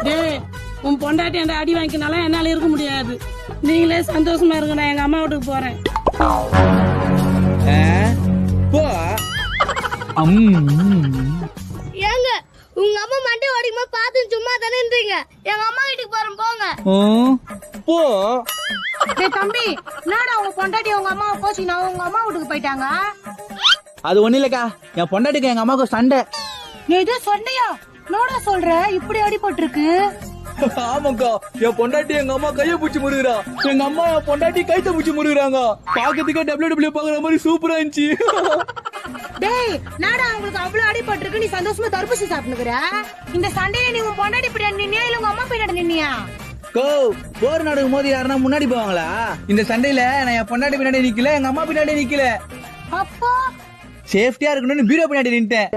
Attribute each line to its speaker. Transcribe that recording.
Speaker 1: டேய் உன் பொண்டாட்டி அந்த அடி வாங்கினாலும் என்னால இருக்க முடியாது. நீங்களே சந்தோஷமா இருங்க, நான் எங்க அம்மா வீட்டுக்கு போறேன்.
Speaker 2: போ.
Speaker 3: ஏங்க உங்க அம்மா மண்டை ஓடிக்குமா பார்த்து சும்மா தானே இருந்தீங்க. எங்க அம்மா வீட்டுக்கு போறோம் போங்க.
Speaker 2: போ.
Speaker 1: டேய் தம்பி, என்னடா உங்க பொண்டாட்டி உங்க அம்மாவை கோச்சினா உங்க அம்மா வீட்டுக்கு போயிட்டாங்க?
Speaker 2: அது ஒண்ணு இல்லக்கா, என் பொண்டாட்டிக்கு எங்க அம்மாவுக்கு சண்டை.
Speaker 1: நீ இது சொன்னியா? நோடா சொல்ற, இப்படி அடிபட்டிருக்கு.
Speaker 2: ஆமாக்கா, என் பொண்டாட்டி எங்க அம்மா கைய பூச்சி முருகுறா, எங்க அம்மா என் பொண்டாட்டி கைத்த பூச்சி முருகுறாங்க. பாக்கிறதுக்கே WWE பாக்குற மாதிரி சூப்பரா இருந்துச்சு.
Speaker 1: டேய் நாடா உங்களுக்கு அவ்வளவு அடிபட்டிருக்கு, நீ சந்தோஷமா தர்பூசி சாப்பிடுற. இந்த சண்டையில நீ உன் பொண்டாட்டி பின்னாடி நின்னியா இல்ல உங்க அம்மா பின்னாடி நின்னியா?
Speaker 2: போர் நடக்கும் போது யாருன்னா முன்னாடி போவாங்களா? இந்த சண்டையில நான் என் பொண்டாட்டி பின்னாடி நிக்கல, எங்க அம்மா பின்னாடி நிக்கல.
Speaker 1: அப்போ
Speaker 2: சேஃப்டியா இருக்கணும்னு பீரோ பின்னாடி நின்ட்டேன்.